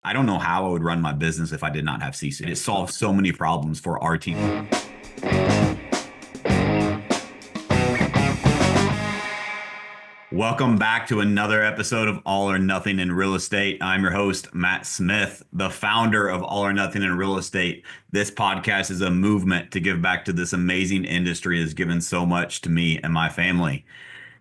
I don't know how I would run my business if I did not have Sisu. It solves so many problems for our team. Welcome back to another episode of All or Nothing in Real Estate. I'm your host, Matt Smith, the founder of All or Nothing in Real Estate. This podcast is a movement to give back to this amazing industry that's given so much to me and my family.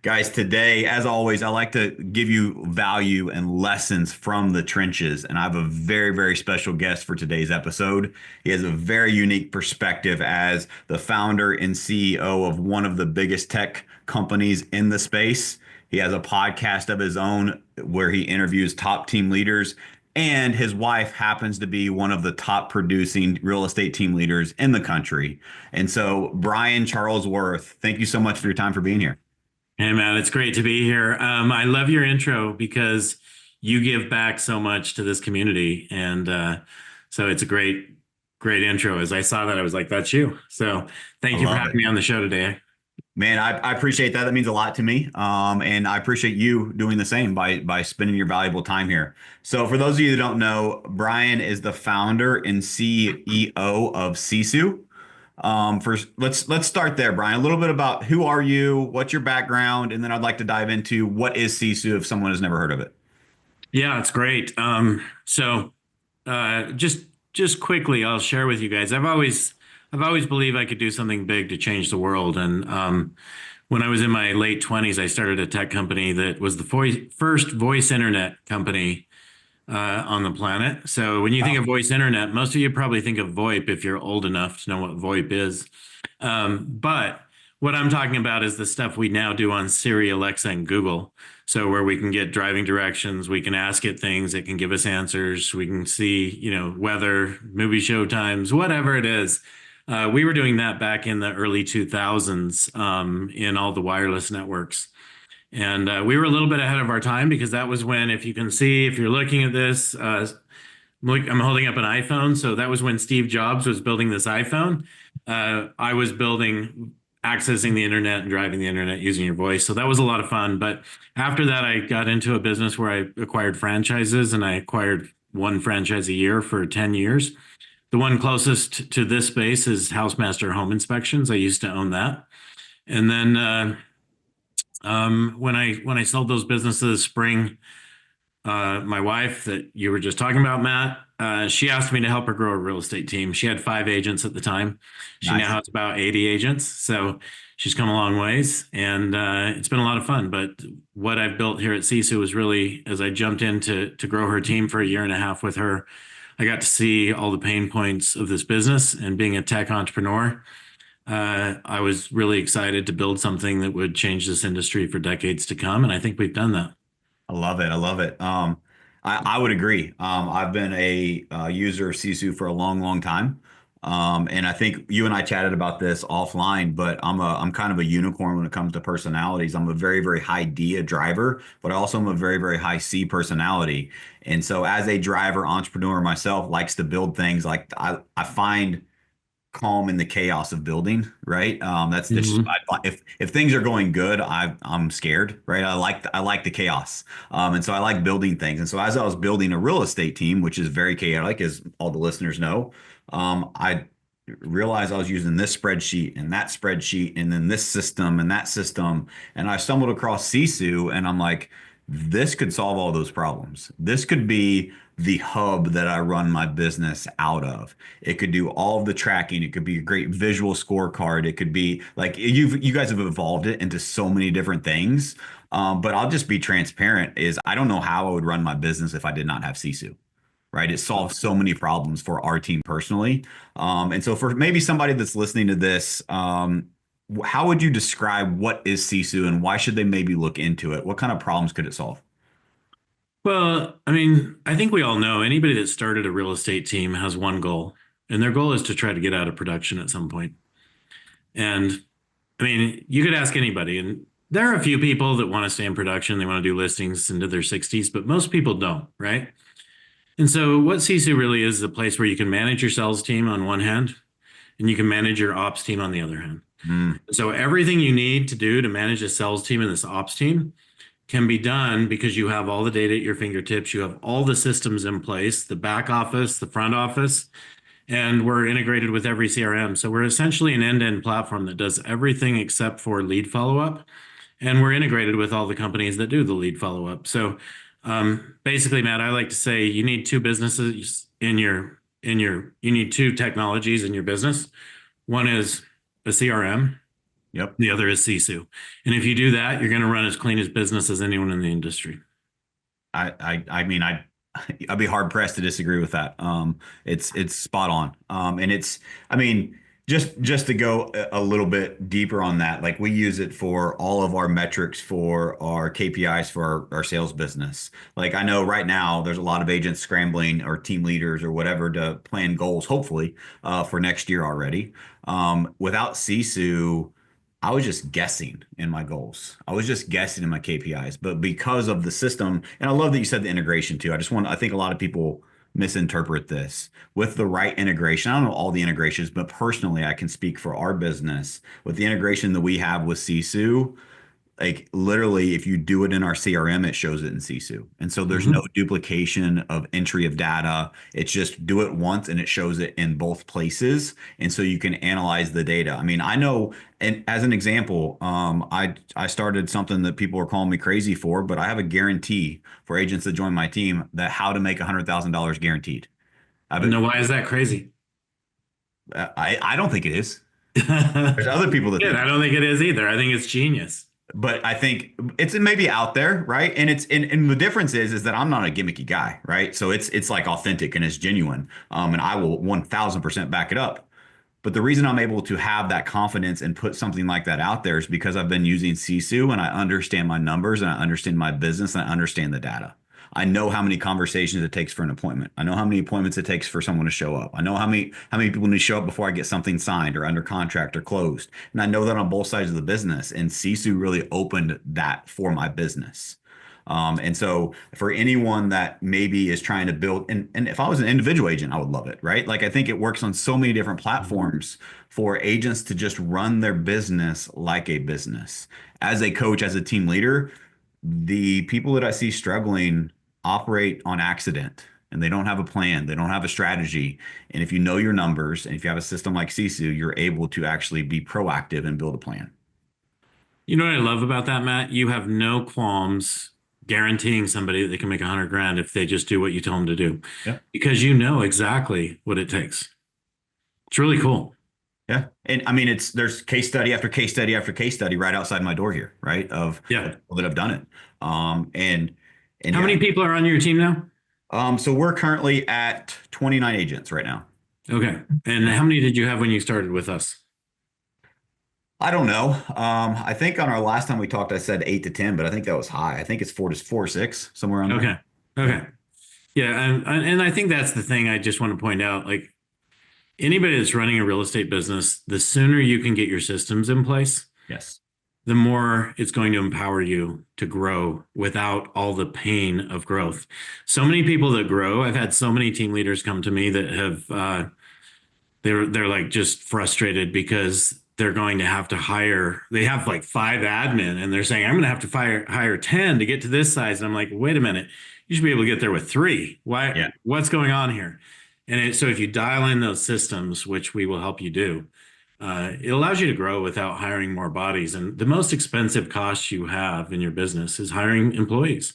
Guys, today, as always, I like to give you value and lessons from the trenches. And I have a very, very special guest for today's episode. He has a very unique perspective as the founder and CEO of one of the biggest tech companies in the space. He has a podcast of his own where he interviews top team leaders, and his wife happens to be one of the top producing real estate team leaders in the country. And so, Brian Charlesworth, thank you so much for your time for being here. Hey, man, it's great to be here. I love your intro because you give back so much to this community. And so it's a great intro. As I saw that, I was like, that's you. So thank you for having me on the show today. Man, I appreciate that. That means a lot to me. And I appreciate you doing the same by spending your valuable time here. So for those of you that don't know, Brian is the founder and CEO of Sisu. First, let's start there, Brian. A little bit about who are you, what's your background, and then I'd like to dive into what is Sisu if someone has never heard of it. Yeah, it's great. Just quickly, I'll share with you guys. I've always believed I could do something big to change the world. And when I was in my late 20s, I started a tech company that was the first voice internet company on the planet. So when you think of voice internet, most of you probably think of VoIP if you're old enough to know what VoIP is. But what I'm talking about is the stuff we now do on Siri, Alexa, and Google. So where we can get driving directions, we can ask it things, it can give us answers, we can see, weather, movie show times, whatever it is. We were doing that back in the early 2000s in all the wireless networks. And we were a little bit ahead of our time because that was when, if you're looking at this, I'm holding up an iPhone. So that was when Steve Jobs was building this iPhone. I was accessing the internet and driving the internet using your voice. So that was a lot of fun. But after that, I got into a business where I acquired franchises, and I acquired one franchise a year for 10 years. The one closest to this space is Housemaster Home Inspections. I used to own that. And then when I sold those businesses spring, my wife that you were just talking about, Matt, she asked me to help her grow a real estate team. She had 5 agents at the time. She now has about 80 agents. So she's come a long ways, and it's been a lot of fun. But what I've built here at Sisu is really, as I jumped in to grow her team for a year and a half with her, I got to see all the pain points of this business, and being a tech entrepreneur, I was really excited to build something that would change this industry for decades to come. And I think we've done that. I love it. I love it. I would agree. I've been a user of Sisu for a long, long time. And I think you and I chatted about this offline, but I'm kind of a unicorn when it comes to personalities. I'm a very, very high D a driver, but I also am a very, very high C personality. And so as a driver entrepreneur myself, likes to build things, like I find calm in the chaos of building, right? That's just, if things are going good, I'm scared, right? I like the chaos. And so I like building things. And so as I was building a real estate team, which is very chaotic, as all the listeners know, I realized I was using this spreadsheet and that spreadsheet and then this system and that system. And I stumbled across Sisu, and I'm like, this could solve all those problems. This could be the hub that I run my business out of. It could do all of the tracking. It could be a great visual scorecard. It could be like, you guys have evolved it into so many different things. But I'll just be transparent, is I don't know how I would run my business if I did not have Sisu. Right. It solves so many problems for our team personally. And so for maybe somebody that's listening to this, how would you describe what is Sisu and why should they maybe look into it? What kind of problems could it solve? Well, I mean, I think we all know anybody that started a real estate team has one goal, and their goal is to try to get out of production at some point. And I mean, you could ask anybody, and there are a few people that want to stay in production. They want to do listings into their 60s, but most people don't, right? And so what Sisu really is a place where you can manage your sales team on one hand, and you can manage your ops team on the other hand. So everything you need to do to manage a sales team and this ops team can be done because you have all the data at your fingertips. You have all the systems in place, the back office, the front office, and we're integrated with every CRM. So we're essentially an end-to-end platform that does everything except for lead follow-up. And we're integrated with all the companies that do the lead follow-up. So basically, Matt, I like to say you need two businesses you need two technologies in your business. One is a CRM, Yep. the other is Sisu. And if you do that, you're going to run as clean as business as anyone in the industry. I mean, I'd be hard pressed to disagree with that. It's spot on. And I mean, just to go a little bit deeper on that, like we use it for all of our metrics for our KPIs for our sales business. Like I know right now there's a lot of agents scrambling or team leaders or whatever to plan goals, hopefully, for next year already. Without Sisu, I was just guessing in my goals. I was just guessing in my KPIs, but because of the system, and I love that you said the integration too. I think a lot of people misinterpret this with the right integration. I don't know all the integrations, but personally, I can speak for our business with the integration that we have with Sisu. Like literally, if you do it in our CRM, it shows it in Sisu. And so there's no Mhm. duplication of entry of data. It's just do it once and it shows it in both places. And so you can analyze the data. I mean, I know, and as an example, I started something that people are calling me crazy for, but I have a guarantee for agents that join my team that how to make $100,000 guaranteed. No, why is that crazy? I don't think it is. There's Good. other people that think I it. don't think it is either. I think it's genius. But I think it's maybe out there, right? And and the difference is that I'm not a gimmicky guy, right? So it's like authentic and it's genuine. And I will 1000% back it up. But the reason I'm able to have that confidence and put something like that out there is because I've been using Sisu and I understand my numbers and I understand my business and I understand the data. I know how many conversations it takes for an appointment. I know how many appointments it takes for someone to show up. I know how many people need to show up before I get something signed or under contract or closed. And I know that on both sides of the business. And Sisu really opened that for my business. And so for anyone that maybe is trying to build, and if I was an individual agent, I would love it, right? Like I think it works on so many different platforms for agents to just run their business like a business. As a coach, as a team leader, the people that I see struggling operate on accident and they don't have a plan, they don't have a strategy. And if you know your numbers and if you have a system like Sisu, you're able to actually be proactive and build a plan. You know what I love about that, Matt? You have no qualms guaranteeing somebody that they can make 100 grand if they just do what you tell them to do, Yeah. because you know exactly what it takes. It's really cool. Yeah. And I mean, there's case study after case study after case study right outside my door here, right? Of Yeah. people that have done it. And How yeah. many people are on your team now? So we're currently at 29 agents right now. Okay. And how many did you have when you started with us? I don't know. I think on our last time we talked, I said 8 to 10, but I think that was high. I think it's four to six, somewhere around there. Okay. Okay. Yeah. And I think that's the thing I just want to point out. Like anybody that's running a real estate business, the sooner you can get your systems in place, Yes. the more it's going to empower you to grow without all the pain of growth. So many people that grow, I've had so many team leaders come to me that have they're like just frustrated because they're going to have to hire, they have like 5 admin and they're saying, I'm going to have to hire 10 to get to this size. And I'm like, wait a minute, you should be able to get there with 3. Yeah. What's going on here? So if you dial in those systems, which we will help you do, it allows you to grow without hiring more bodies. And the most expensive cost you have in your business is hiring employees.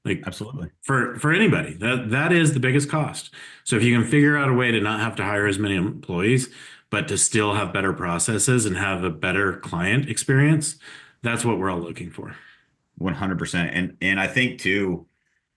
Like Absolutely. for anybody, that is the biggest cost. So if you can figure out a way to not have to hire as many employees, but to still have better processes and have a better client experience, that's what we're all looking for. 100%. And I think too,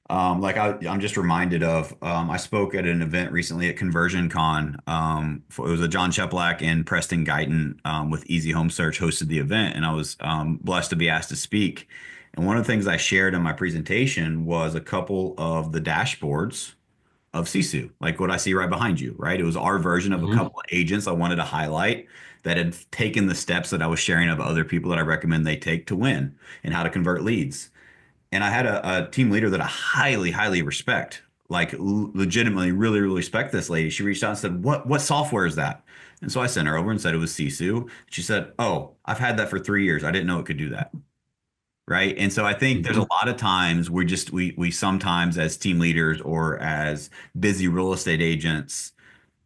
like I'm just reminded of, I spoke at an event recently at Conversion Con. It was a John Cheplack and Preston Guyton, with Easy Home Search hosted the event, and I was blessed to be asked to speak. And one of the things I shared in my presentation was a couple of the dashboards of Sisu, like what I see right behind you, right? It was our version of a Mhm. couple of agents I wanted to highlight that had taken the steps that I was sharing of other people that I recommend they take to win and how to convert leads. And I had a team leader that I highly, highly respect, like legitimately really, really respect this lady. She reached out and said, what software is that? And so I sent her over and said it was Sisu. She said, oh, I've had that for 3 years. I didn't know it could do that. right? And so I think there's a Mhm. lot of times we sometimes as team leaders or as busy real estate agents,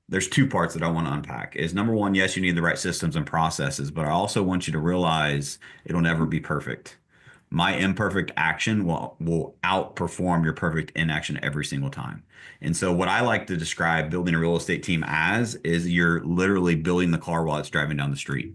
there's two parts that I want to unpack. Is number one, yes, you need the right systems and processes, but I also want you to realize it'll never be perfect. My imperfect action will outperform your perfect inaction every single time. And so what I like to describe building a real estate team as is you're literally building the car while it's driving down the street,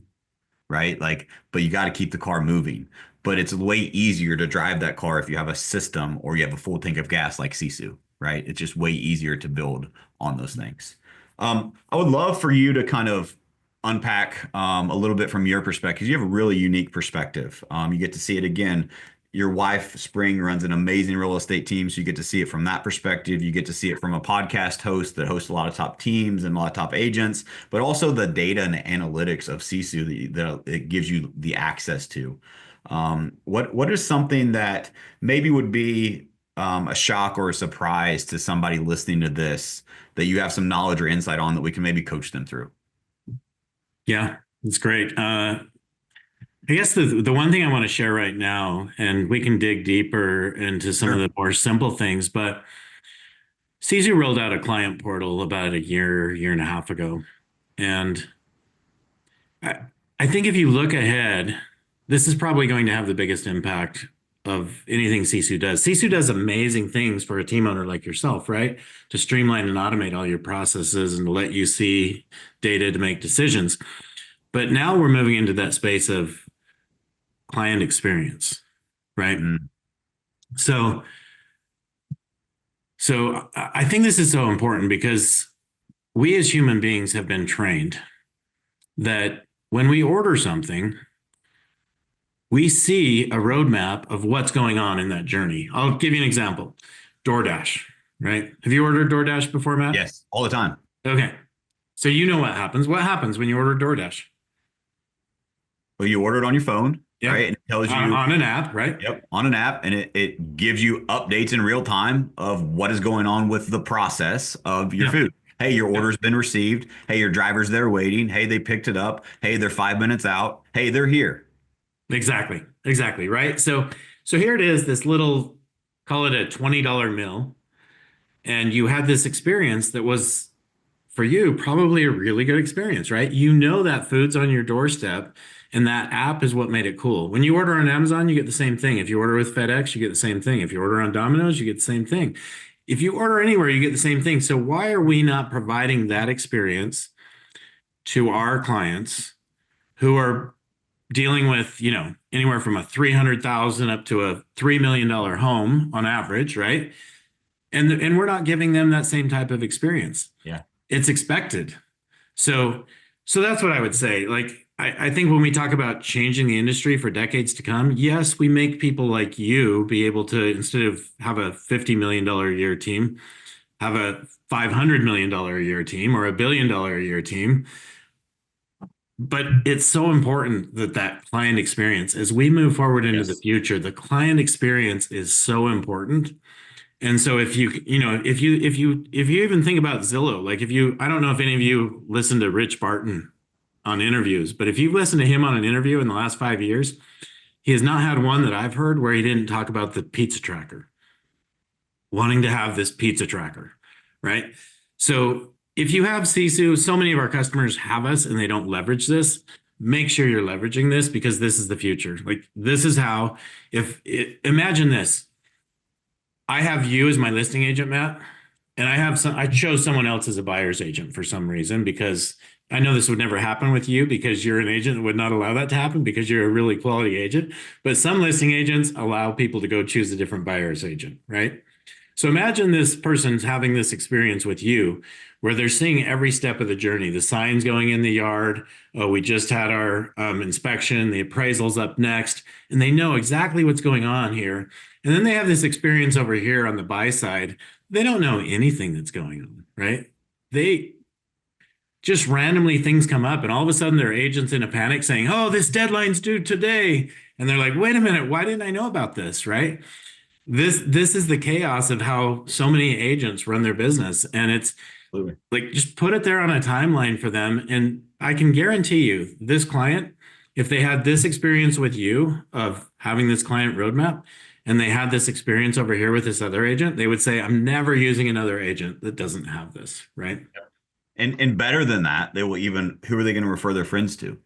right? Like, but you got to keep the car moving. But it's way easier to drive that car if you have a system or you have a full tank of gas like Sisu, right? It's just way easier to build on those things. I would love for you to kind of unpack a little bit from your perspective. You have a really unique perspective. You get to see it again. Your wife, Spring, runs an amazing real estate team, so you get to see it from that perspective. You get to see it from a podcast host that hosts a lot of top teams and a lot of top agents, but also the data and the analytics of Sisu that it gives you the access to. What is something that maybe would be a shock or a surprise to somebody listening to this that you have some knowledge or insight on that we can maybe coach them through? Yeah, it's great. I guess the one thing I want to share right now, and we can dig deeper into some of Sure. the more simple things, but Sisu rolled out a client portal about a year and a half ago. And I, I think if you look ahead, this is probably going to have the biggest impact of anything Sisu does. Sisu does amazing things for a team owner like yourself, right? To streamline and automate all your processes and to let you see data to make decisions. But now we're moving into that space of client experience, right? Mm, So, so I think this is so important because we as human beings have been trained that when we order something, we see a roadmap of what's going on in that journey. I'll give you an example. DoorDash, right? Have you ordered DoorDash before, Matt? yes, all the time. Okay. So you know what happens. What happens when you order DoorDash? Well, you order it on your phone, right? Yep. And it tells you, On an app, right? yep, on an app, and it gives you updates in real time of what is going on with the process of your Yep. food. Hey, your Yep. order's been received. Hey, your driver's there waiting. Hey, they picked it up. Hey, they're 5 minutes out. Hey, they're here. Exactly. Exactly. Right. So here it is, this little, call it a $20 meal. And you had this experience that was for you probably a really good experience, right? You know that food's on your doorstep and that app is what made it cool. When you order on Amazon, you get the same thing. If you order with FedEx, you get the same thing. If you order on Domino's, you get the same thing. If you order anywhere, you get the same thing. So why are we not providing that experience to our clients who are dealing with, anywhere from a 300,000 up to a $3 million home on average, right? And we're not giving them that same type of experience. Yeah. It's expected. So so that's what I would say. Like I think when we talk about changing the industry for decades to come, yes, we make people like you be able to, instead of have a $50 million a year team, have a $500 million a year team or $1 billion a year team. But it's so important that that client experience, as we move forward into the Yes. future, the client experience is so important. And so if you even think about Zillow, like I don't know if any of you listen to Rich Barton on interviews, but if you've listened to him on an interview in the last 5 years, he has not had one that I've heard where he didn't talk about the pizza tracker, wanting to have this pizza tracker, right? So if you have Sisu, so many of our customers have us and they don't leverage this. Make sure you're leveraging this because this is the future. Like this is how, imagine this. I have you as my listing agent, Matt, and I chose someone else as a buyer's agent for some reason because I know this would never happen with you because you're an agent that would not allow that to happen because you're a really quality agent. But some listing agents allow people to go choose a different buyer's agent, right? So imagine this person's having this experience with you where they're seeing every step of the journey, the signs going in the yard. Oh, we just had our inspection, the appraisal's up next, and they know exactly what's going on here. And then they have this experience over here on the buy side. They don't know anything that's going on, right? They just randomly things come up, and all of a sudden their agent's in a panic saying, oh, this deadline's due today. And they're like, wait a minute, why didn't I know about this, right? This is the chaos of how so many agents run their business. And it's Absolutely. like just put it there on a timeline for them. And I can guarantee you, this client if they had this experience with you of having this client roadmap and they had this experience over here with this other agent, they would say, I'm never using another agent that doesn't have this, right? And better than that, they will even, who are they going to refer their friends to? Right.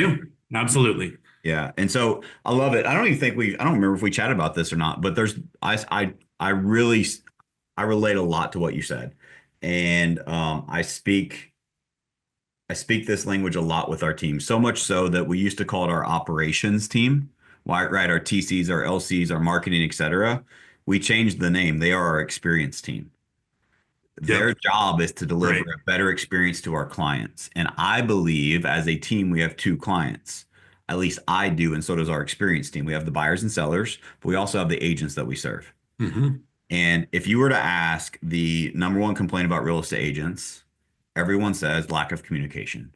You, absolutely. Yeah. And so I love it. I don't remember if we chatted about this or not, but I really, I relate a lot to what you said. And I speak this language a lot with our team, so much so that we used to call it our operations team, right? Our TCs, our LCs, our marketing, et cetera. We changed the name. They are our experience team. Yep. Their job is to deliver Right. a better experience to our clients. And I believe as a team, we have two clients. At least I do, and so does our experience team. We have the buyers and sellers, but we also have the agents that we serve. Hmm. And if you were to ask the number one complaint about real estate agents, everyone says lack of communication.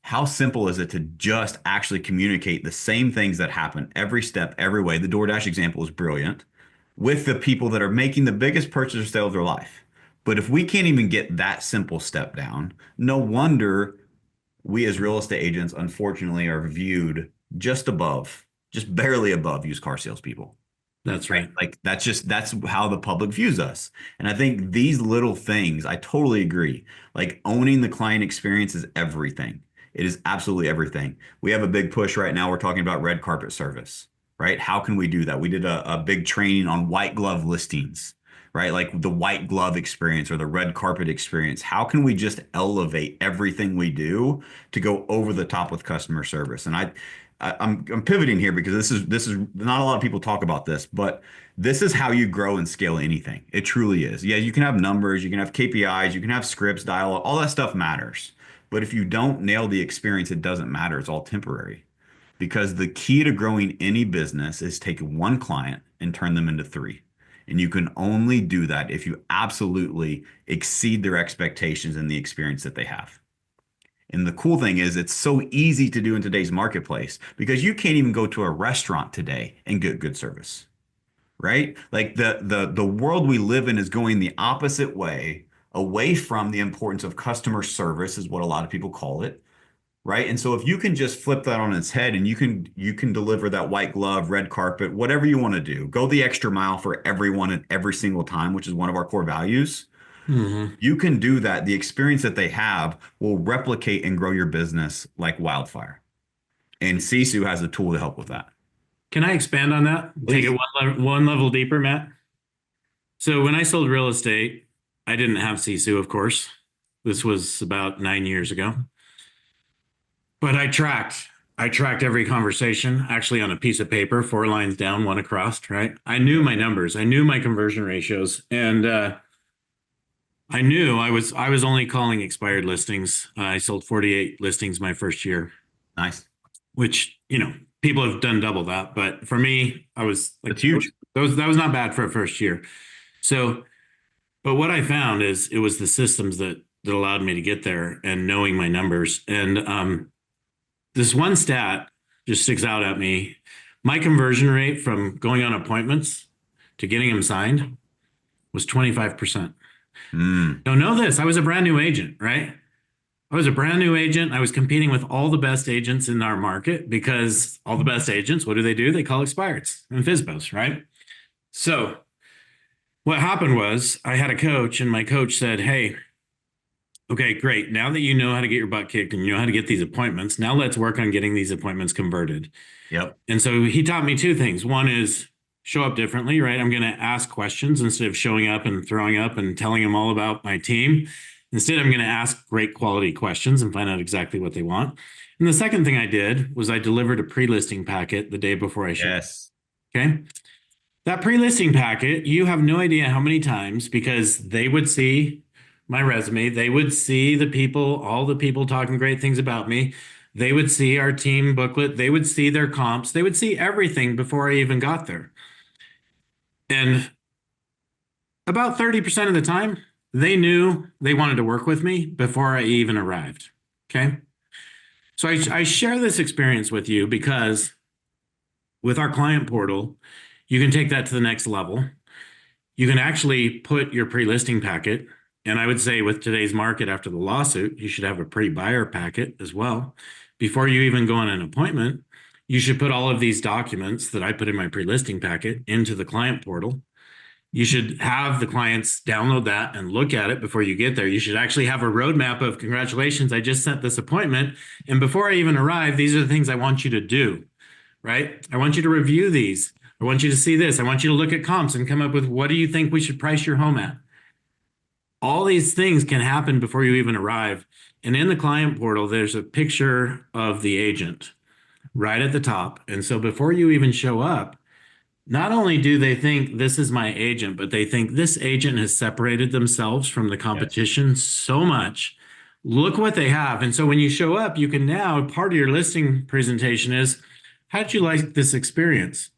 How simple is it to just actually communicate the same things that happen every step, every way? The DoorDash example is brilliant with the people that are making the biggest purchase or sale of their life. But if we can't even get that simple step down, no wonder we as real estate agents, unfortunately, are viewed just above, just barely above used car salespeople. That's Right. right. Like that's how the public views us. And I think these little things, I totally agree. Like owning the client experience is everything. It is absolutely everything. We have a big push right now. We're talking about red carpet service, right? How can we do that? We did a big training on white glove listings, right? Like the white glove experience or the red carpet experience. How can we just elevate everything we do to go over the top with customer service? And I'm pivoting here because this is not a lot of people talk about this, but this is how you grow and scale anything. It truly is. Yeah, you can have numbers, you can have KPIs, you can have scripts, dialogue, all that stuff matters. But if you don't nail the experience, it doesn't matter. It's all temporary. Because the key to growing any business is take one client and turn them into three. And you can only do that if you absolutely exceed their expectations and the experience that they have. And the cool thing is, it's so easy to do in today's marketplace because you can't even go to a restaurant today and get good service, right? Like the world we live in is going the opposite way, away from the importance of customer service, is what a lot of people call it, right? And so if you can just flip that on its head and you can deliver that white glove, red carpet, whatever you want to do, go the extra mile for everyone and every single time, which is one of our core values. Hmm. You can do that. The experience that they have will replicate and grow your business like wildfire. And Sisu has a tool to help with that. Can I expand on that? Take it Please. one level deeper, Matt. So when I sold real estate, I didn't have Sisu, of course. This was about 9 years ago. But I tracked every conversation actually on a piece of paper, 4 lines down, one across, right? I knew my numbers, I knew my conversion ratios, and I knew I was only calling expired listings. I sold 48 listings my first year, Nice. which, people have done double that. But for me, I was like, That's huge. that was not bad for a first year. So, but what I found is it was the systems that allowed me to get there and knowing my numbers. And this one stat just sticks out at me. My conversion rate from going on appointments to getting them signed was 25%. Mm, Now, know this, I was a brand new agent, right? I was a brand new agent. I was competing with all the best agents in our market because all the best agents, what do? They call expireds and FISBOs, right? So what happened was I had a coach and my coach said, hey, okay, great. Now that you know how to get your butt kicked and you know how to get these appointments, now let's work on getting these appointments converted. yep. And so he taught me two things. One is show up differently, right? I'm going to ask questions instead of showing up and throwing up and telling them all about my team. Instead, I'm going to ask great quality questions and find out exactly what they want. And the second thing I did was I delivered a pre-listing packet the day before I showed. Yes. Okay. That pre-listing packet, you have no idea how many times because they would see my resume. They would see all the people talking great things about me. They would see our team booklet. They would see their comps. They would see everything before I even got there. And about 30% of the time, they knew they wanted to work with me before I even arrived. Okay. So I share this experience with you because with our client portal, you can take that to the next level. You can actually put your pre-listing packet, and I would say with today's market after the lawsuit, you should have a pre-buyer packet as well, before you even go on an appointment, you should put all of these documents that I put in my pre-listing packet into the client portal. You should have the clients download that and look at it before you get there. You should actually have a roadmap of congratulations, I just set this appointment. And before I even arrive, these are the things I want you to do, right? I want you to review these. I want you to see this. I want you to look at comps and come up with, what do you think we should price your home at? All these things can happen before you even arrive. And in the client portal, there's a picture of the agent right at the top. And so before you even show up, not only do they think this is my agent, but they think this agent has separated themselves from the Yes. competition so much. Look what they have. And so when you show up, you can now, part of your listing presentation is, how did you like this experience?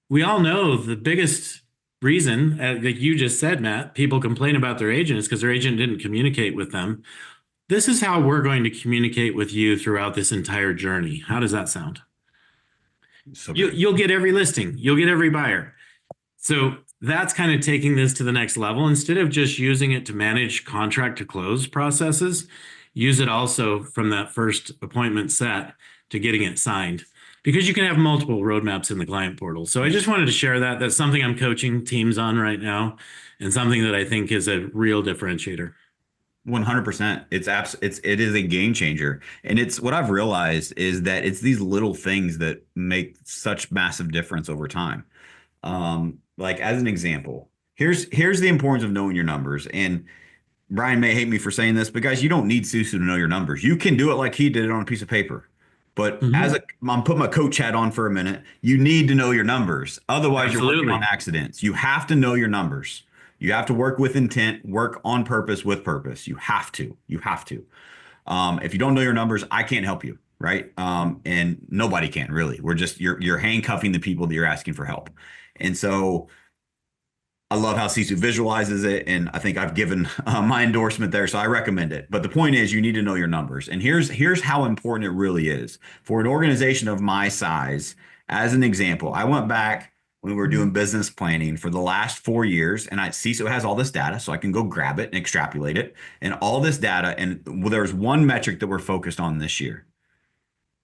We all know the biggest reason, like you just said, Matt, people complain about their agent is because their agent didn't communicate with them. This is how we're going to communicate with you throughout this entire journey. How does that sound? So good. You'll get every listing, you'll get every buyer. So that's kind of taking this to the next level. Instead of just using it to manage contract to close processes, use it also from that first appointment set to getting it signed, because you can have multiple roadmaps in the client portal. So I just wanted to share that. That's something I'm coaching teams on right now, and something that I think is a real differentiator. 100%. It is a game changer. And it's what I've realized is that it's these little things that make such massive difference over time. Like as an example, here's the importance of knowing your numbers. And Brian may hate me for saying this, but guys, you don't need Sisu to know your numbers. You can do it like he did it on a piece of paper. But Mhm. I'm putting my coach hat on for a minute. You need to know your numbers. Otherwise, you're working on Absolutely. accidents. You have to know your numbers. You have to work with intent, work on purpose with purpose. You have to. You have to. If you don't know your numbers, I can't help you, right? And nobody can really. You're handcuffing the people that you're asking for help. And so I love how Sisu visualizes it, and I think I've given my endorsement there, so I recommend it. But the point is, you need to know your numbers, and here's how important it really is for an organization of my size. As an example, I went back when we were doing business planning for the last 4 years, and Sisu has all this data, so I can go grab it and extrapolate it, and all this data. And well, there's one metric that we're focused on this year.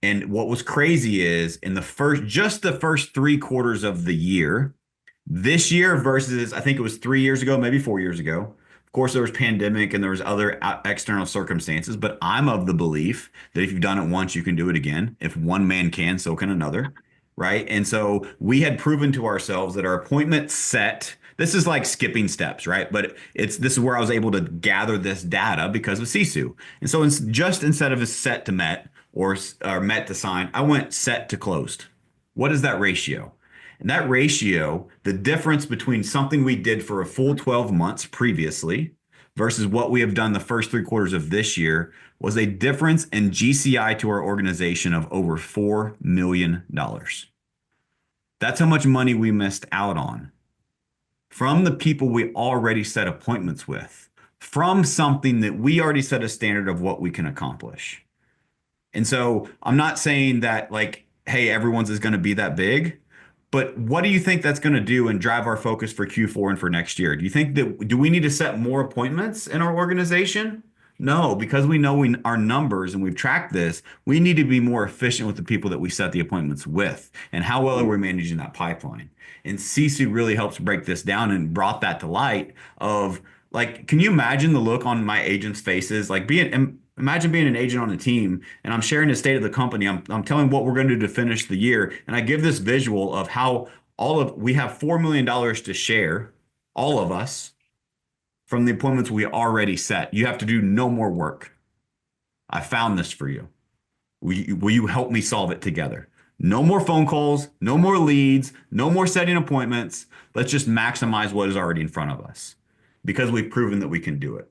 And what was crazy is in just the first 3 quarters of the year this year versus I think it was 3 years ago, maybe 4 years ago. Of course, there was pandemic and there was other external circumstances, but I'm of the belief that if you've done it once, you can do it again. If one man can, so can another, right? And so we had proven to ourselves that our appointment set. This is like skipping steps, right? But this is where I was able to gather this data because of Sisu. And so it's just instead of a set to met or met to sign, I went set to closed. What is that ratio? And that ratio, the difference between something we did for a full 12 months previously versus what we have done the first 3 quarters of this year, was a difference in GCI to our organization of over $4 million. That's how much money we missed out on from the people we already set appointments with, from something that we already set a standard of what we can accomplish. And so I'm not saying that like, hey, everyone's is going to be that big, but what do you think that's going to do and drive our focus for Q4 and for next year? Do we need to set more appointments in our organization? No, because we know our numbers and we've tracked this, we need to be more efficient with the people that we set the appointments with and how well are we managing that pipeline. And Sisu really helps break this down and brought that to light of like, can you imagine the look on my agents' faces? Like imagine being an agent on a team and I'm sharing the state of the company. I'm telling what we're going to do to finish the year. And I give this visual of how we have $4 million to share, all of us, from the appointments we already set. You have to do no more work. I found this for you. Will you help me solve it together? No more phone calls, no more leads, no more setting appointments. Let's just maximize what is already in front of us because we've proven that we can do it.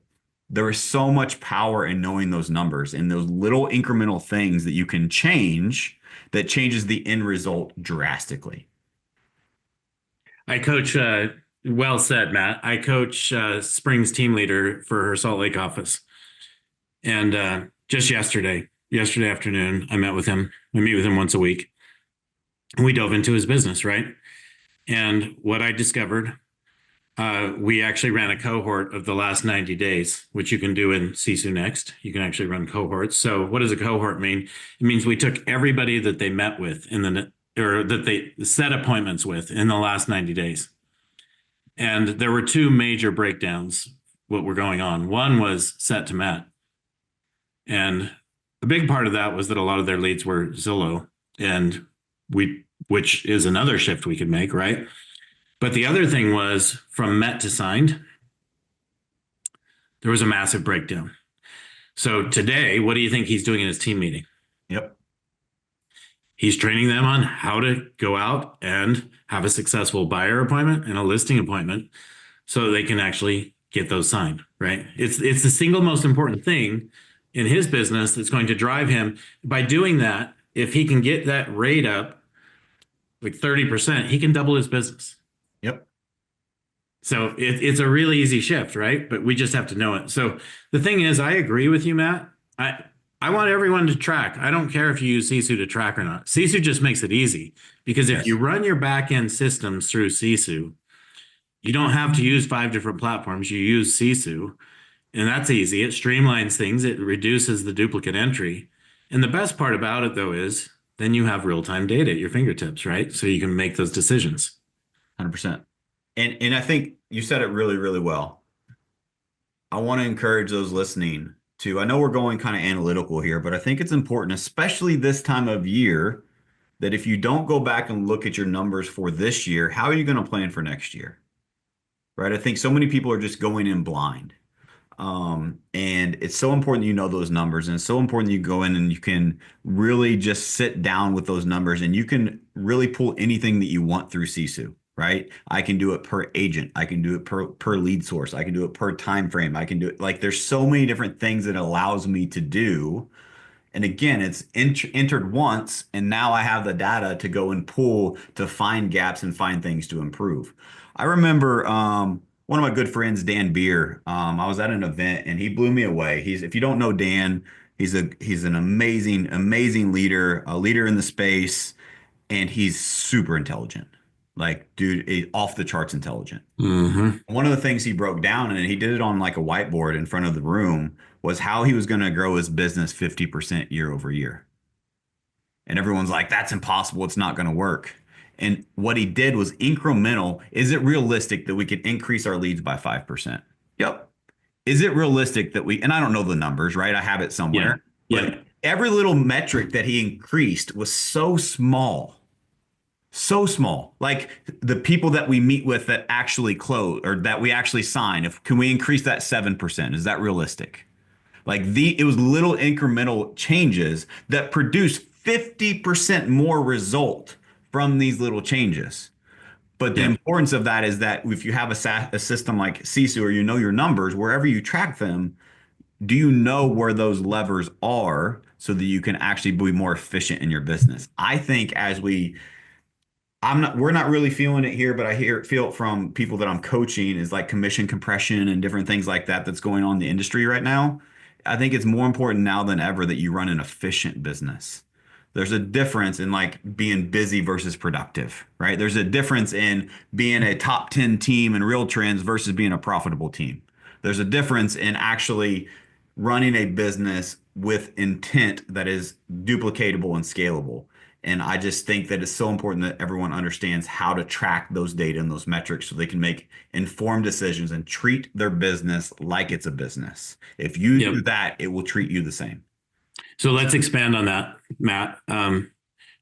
There is so much power in knowing those numbers and those little incremental things that you can change that changes the end result drastically. I coach, well said, Matt. I coach Spring's team leader for her Salt Lake office. And just yesterday afternoon, I met with him. I meet with him once a week. And we dove into his business, right? And what I discovered We actually ran a cohort of the last 90 days, which you can do in Sisu Next. You can actually run cohorts. So what does a cohort mean? It means we took everybody that they met with or that they set appointments with in the last 90 days. And there were two major breakdowns what were going on. One was set to met. And a big part of that was that a lot of their leads were Zillow, and which is another shift we could make, right? But the other thing was from met to signed, there was a massive breakdown. So today, what do you think he's doing in his team meeting? Yep. He's training them on how to go out and have a successful buyer appointment and a listing appointment so they can actually get those signed, right? It's the single most important thing in his business that's going to drive him. By doing that, if he can get that rate up like 30%, he can double his business. Yep. So it's a really easy shift, right? But we just have to know it. So the thing is, I agree with you, Matt. I want everyone to track. I don't care if you use Sisu to track or not. Sisu just makes it easy because if you run your back end systems through Sisu, you don't have to use 5 different platforms. You use Sisu, and that's easy. It streamlines things. It reduces the duplicate entry. And the best part about it, though, is then you have real-time data at your fingertips, right? So you can make those decisions. 100%. And I think you said it really, really well. I want to encourage those listening to, I know we're going kind of analytical here, but I think it's important, especially this time of year, that if you don't go back and look at your numbers for this year, how are you going to plan for next year? Right? I think so many people are just going in blind. And it's so important you know those numbers, and it's so important you go in and you can really just sit down with those numbers, and you can really pull anything that you want through Sisu, right? I can do it per agent. I can do it per lead source. I can do it per time frame. I can do it like there's so many different things that it allows me to do. And again, it's entered once, and now I have the data to go and pull to find gaps and find things to improve. I remember one of my good friends, Dan Beer. I was at an event and he blew me away. If you don't know Dan, he's an amazing leader, a leader in the space, and he's super intelligent. Like, dude, off the charts intelligent. Mm-hmm. One of the things he broke down, and he did it on like a whiteboard in front of the room, was how he was going to grow his business 50% year over year. And everyone's like, that's impossible. It's not going to work. And what he did was incremental. Is it realistic that we could increase our leads by 5%? Yep. Is it realistic that and I don't know the numbers, right? I have it somewhere. Yeah. But every little metric that he increased was so small. So small. Like the people that we meet with that actually close or that we actually sign, can we increase that 7%? Is that realistic? Like it was little incremental changes that produced 50% more result from these little changes. But the importance of that is that if you have a system like Sisu, or you know your numbers, wherever you track them, do you know where those levers are so that you can actually be more efficient in your business? I think we're not really feeling it here, but feel it from people that I'm coaching, is like commission compression and different things like that that's going on in the industry right now. I think it's more important now than ever that you run an efficient business. There's a difference in like being busy versus productive, right? There's a difference in being a top 10 team in real trends versus being a profitable team. There's a difference in actually running a business with intent that is duplicatable and scalable. And I just think that it's so important that everyone understands how to track those data and those metrics so they can make informed decisions and treat their business like it's a business. If you do that, it will treat you the same. So let's expand on that, Matt.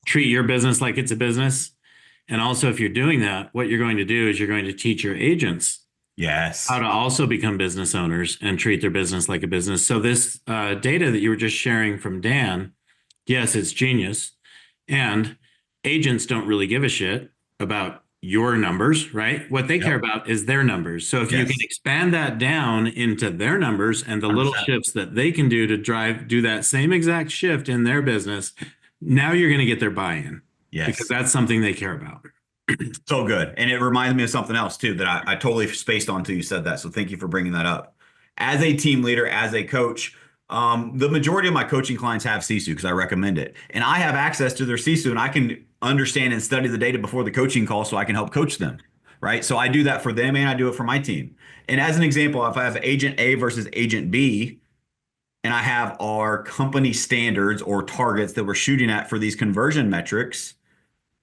Treat your business like it's a business. And also, if you're doing that, what you're going to do is you're going to teach your agents how to also become business owners and treat their business like a business. So this data that you were just sharing from Dan, yes, it's genius. And agents don't really give a shit about your numbers, right? What they care about is their numbers. So if you can expand that down into their numbers and the 100%. Little shifts that they can do to do that same exact shift in their business, now you're going to get their buy-in. Yes. Because that's something they care about. So good. And it reminds me of something else too that I totally spaced on until you said that. So thank you for bringing that up. As a team leader, as a coach, the majority of my coaching clients have Sisu because I recommend it. And I have access to their Sisu, and I can understand and study the data before the coaching call so I can help coach them, right? So I do that for them and I do it for my team. And as an example, if I have agent A versus agent B, and I have our company standards or targets that we're shooting at for these conversion metrics,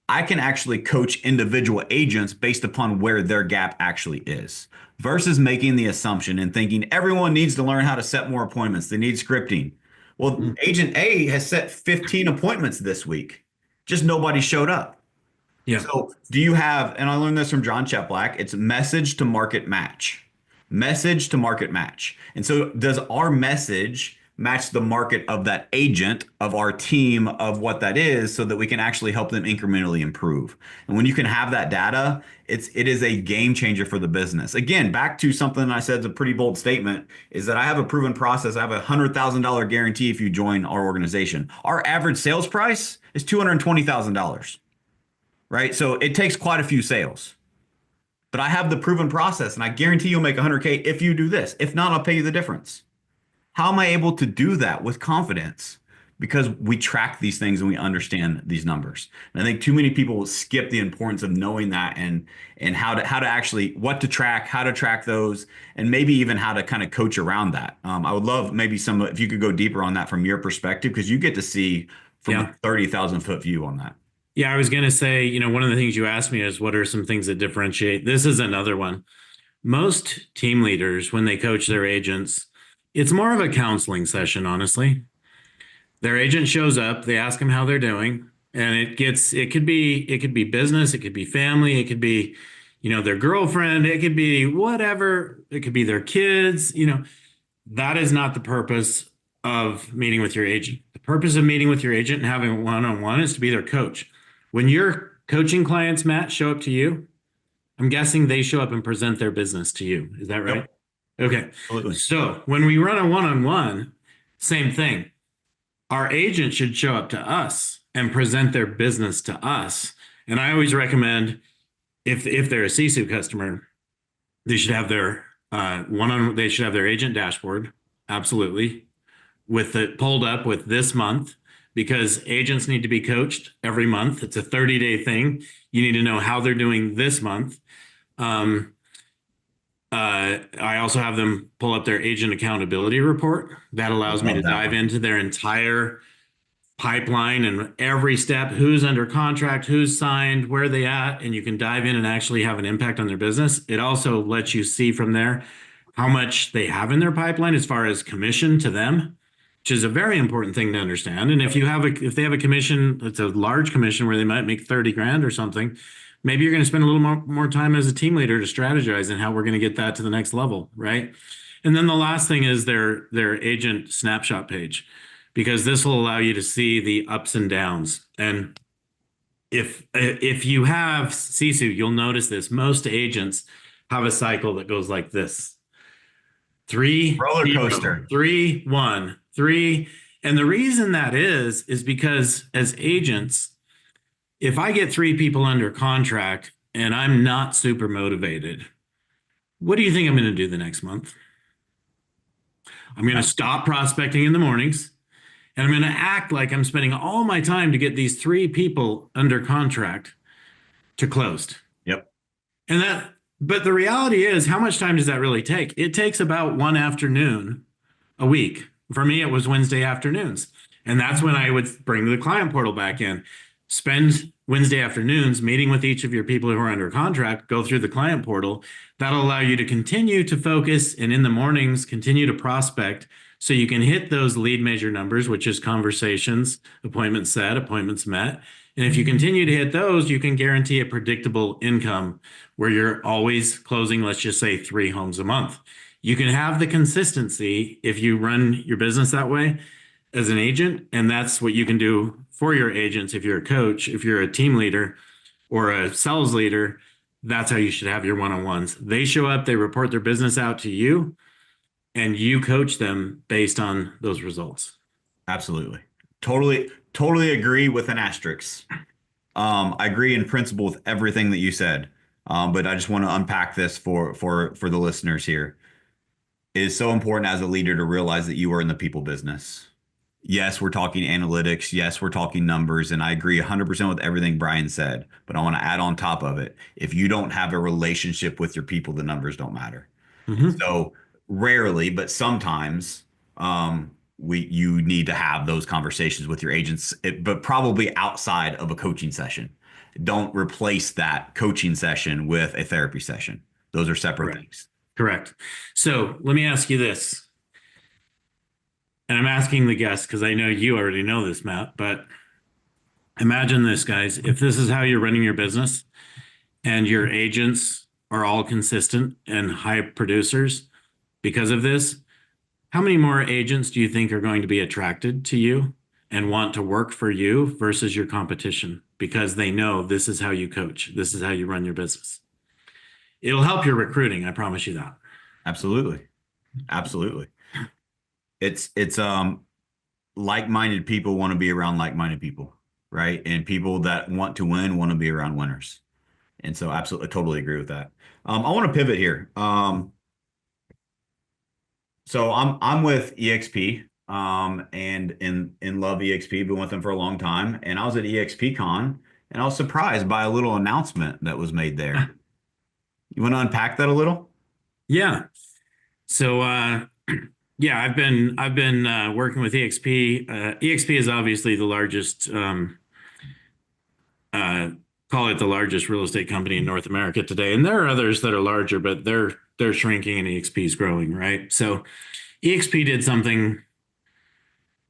I can actually coach individual agents based upon where their gap actually is versus making the assumption and thinking everyone needs to learn how to set more appointments. They need scripting. Well, Mm. agent A has set 15 appointments this week, just nobody showed up. Yeah. So do you have, and I learned this from John Cheplack, it's message to market match. Message to market match. And so does our message match the market of that agent, of our team, of what that is, so that we can actually help them incrementally improve? And when you can have that data, it is a game changer for the business. Again, back to something I said is a pretty bold statement, is that I have a proven process. I have $100,000 guarantee if you join our organization. Our average sales price is $220,000. Right? So it takes quite a few sales. But I have the proven process and I guarantee you'll make 100K if you do this. If not, I'll pay you the difference. How am I able to do that with confidence? Because we track these things and we understand these numbers. And I think too many people will skip the importance of knowing that and how to actually what to track, how to track those, and maybe even how to kind of coach around that. I would love maybe some if you could go deeper on that from your perspective because you get to see from Yeah. a 30,000 foot view on that. Yeah, I was going to say, one of the things you asked me is what are some things that differentiate? This is another one. Most team leaders, when they coach their agents, it's more of a counseling session, honestly. Their agent shows up, they ask them how they're doing, and it could be business, it could be family, it could be, their girlfriend, it could be whatever, it could be their kids, that is not the purpose of meeting with your agent. The purpose of meeting with your agent and having a one-on-one is to be their coach. When your coaching clients, Matt, show up to you, I'm guessing they show up and present their business to you. Is that right? Yep, Okay. absolutely. So when we run a one-on-one, same thing. Our agent should show up to us and present their business to us. And I always recommend if they're a Sisu customer, they should have their they should have their agent dashboard, absolutely, with it pulled up with this month because agents need to be coached every month. It's a 30-day thing. You need to know how they're doing this month. I also have them pull up their agent accountability report. That allows me to Love that dive one. into their entire pipeline and every step, who's under contract, who's signed, where they at, and you can dive in and actually have an impact on their business. It also lets you see from there how much they have in their pipeline as far as commission to them, which is a very important thing to understand. And if they have a commission, it's a large commission where they might make 30 grand or something, maybe you're going to spend a little more time as a team leader to strategize and how we're going to get that to the next level, right? And then the last thing is their agent snapshot page, because this will allow you to see the ups and downs. And if you have Sisu, you'll notice this. Most agents have a cycle that goes like this: 3, Roller 0, coaster. 3, 1, 3. And the reason that is because as agents, if I get 3 people under contract and I'm not super motivated, what do you think I'm going to do the next month? I'm going to stop prospecting in the mornings. And I'm going to act like I'm spending all my time to get these 3 people under contract to closed. Yep. But the reality is, how much time does that really take? It takes about one afternoon a week. For me, it was Wednesday afternoons. And that's when I would bring the client portal back in, spend Wednesday afternoons meeting with each of your people who are under contract, go through the client portal. That'll allow you to continue to focus and in the mornings, continue to prospect so you can hit those lead measure numbers, which is conversations, appointments set, appointments met. And if you continue to hit those, you can guarantee a predictable income where you're always closing, let's just say 3 homes a month. You can have the consistency if you run your business that way as an agent. And that's what you can do for your agents. If you're a coach, if you're a team leader or a sales leader, that's how you should have your one-on-ones. They show up, they report their business out to you, and you coach them based on those results. Absolutely. Totally agree with an asterisk. I agree in principle with everything that you said. But I just want to unpack this for the listeners here. It is so important as a leader to realize that you are in the people business. Yes, we're talking analytics. Yes, we're talking numbers. And I agree 100% with everything Brian said. But I want to add on top of it. If you don't have a relationship with your people, the numbers don't matter. And Hmm. so rarely, but sometimes, you need to have those conversations with your agents, but probably outside of a coaching session. Don't replace that coaching session with a therapy session. Those are separate Correct. things. Correct. So let me ask you this, and I'm asking the guests because I know you already know this, Matt, but imagine this, guys. If this is how you're running your business and your agents are all consistent and high producers because of this, how many more agents do you think are going to be attracted to you and want to work for you versus your competition because they know this is how you coach, this is how you run your business? It'll help your recruiting, I promise you that. Absolutely. Absolutely. It's like-minded people want to be around like-minded people, right? And people that want to win want to be around winners. And so absolutely, I totally agree with that. I want to pivot here. So I'm with EXP, and love EXP. Been with them for a long time, and I was at EXP Con, and I was surprised by a little announcement that was made there. You want to unpack that a little? Yeah. So yeah, I've been working with EXP. EXP is obviously the largest uh call it the largest real estate company in North America today. And there are others that are larger, but they're shrinking and EXP is growing, right? So EXP did something,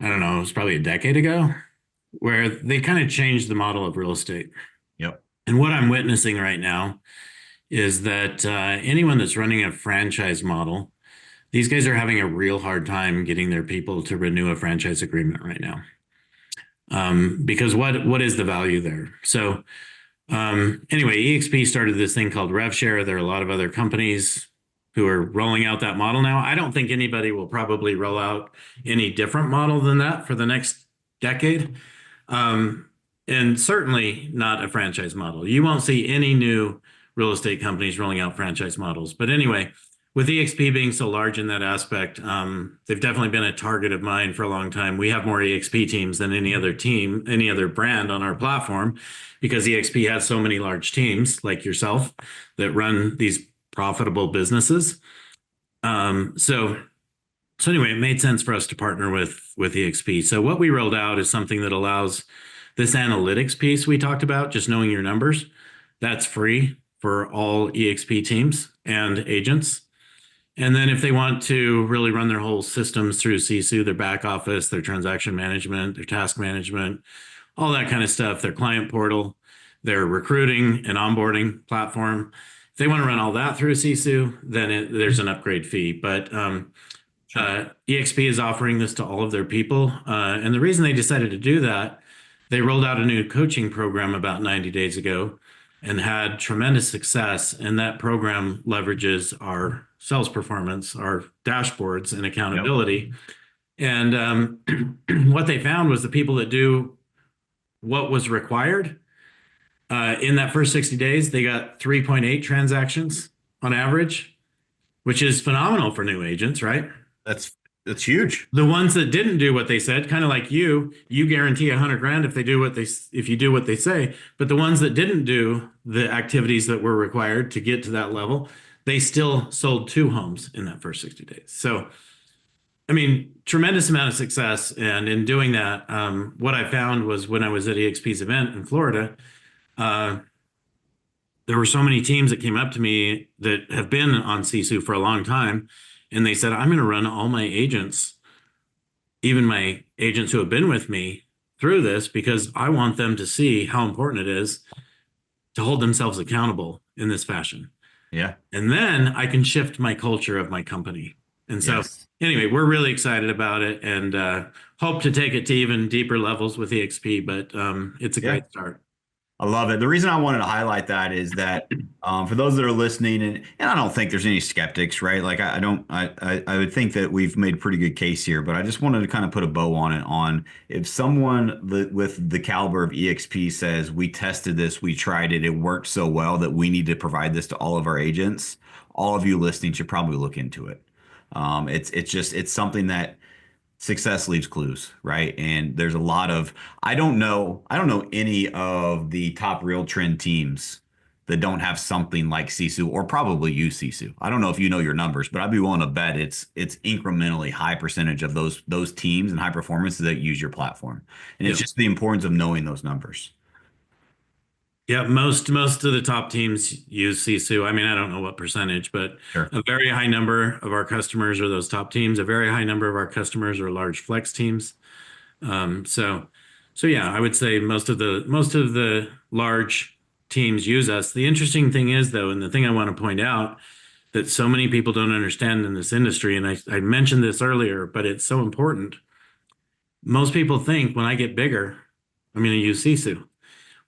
I don't know, it was probably a decade ago, where they kind of changed the model of real estate. Yep. And what I'm witnessing right now is that anyone that's running a franchise model, these guys are having a real hard time getting their people to renew a franchise agreement right now. Because what is the value there? So anyway, EXP started this thing called RevShare. There are a lot of other companies who are rolling out that model now. I don't think anybody will probably roll out any different model than that for the next decade. Um, and certainly not a franchise model. You won't see any new real estate companies rolling out franchise models. But anyway, with EXP being so large in that aspect, they've definitely been a target of mine for a long time. We have more EXP teams than any other team, any other brand on our platform, because EXP has so many large teams like yourself that run these profitable businesses. So anyway, it made sense for us to partner with EXP. So what we rolled out is something that allows this analytics piece we talked about, just knowing your numbers. That's free for all EXP teams and agents. And then if they want to really run their whole systems through Sisu, their back office, their transaction management, their task management, all that kind of stuff, their client portal, their recruiting and onboarding platform. If they want to run all that through Sisu, then there's an upgrade fee. But Sure. EXP is offering this to all of their people. And the reason they decided to do that, they rolled out a new coaching program about 90 days ago and had tremendous success. And that program leverages our sales performance, our dashboards, and Yep. accountability. And what they found was the people that do what was required in that first 60 days, they got 3.8 transactions on average, which is phenomenal for new agents, right? That's that's huge. The ones that didn't do what they said, kind of like you guarantee 100 grand if they do if you do what they say. But the ones that didn't do the activities that were required to get to that level, they still sold 2 homes in that first 60 days. So, I mean, tremendous amount of success. And in doing that, what I found was when I was at EXP's event in Florida, uh, there were so many teams that came up to me that have been on Sisu for a long time, and they said, "I'm going to run all my agents, even my agents who have been with me through this, because I want them to see how important it is to hold themselves accountable in this fashion. Yeah. And then I can shift my culture of my company." And so, Yes. anyway, we're really excited about it and hope to take it to even deeper levels with EXP, but it's a Yeah. great start. I love it. The reason I wanted to highlight that is that for those that are listening, and I don't think there's any skeptics, right? Like I don't, I would think that we've made a pretty good case here, but I just wanted to kind of put a bow on it. On if someone with the caliber of EXP says we tested this, we tried it, it worked so well that we need to provide this to all of our agents. All of you listening should probably look into it. It's something that success leaves clues, right? And there's a lot of I don't know any of the top real trend teams that don't have something like Sisu or probably use Sisu. I don't know if you know your numbers, but I'd be willing to bet it's incrementally high percentage of those teams and high performance that use your platform. And it's Yeah. just the importance of knowing those numbers. Yeah, most of the top teams use Sisu. I mean, I don't know what percentage, but Sure. a very high number of our customers are those top teams. A very high number of our customers are large flex teams. Um, so, so yeah, I would say most of the large teams use us. The interesting thing is, though, and the thing I want to point out that so many people don't understand in this industry, and I mentioned this earlier, but it's so important. Most people think when I get bigger, I'm going to use Sisu.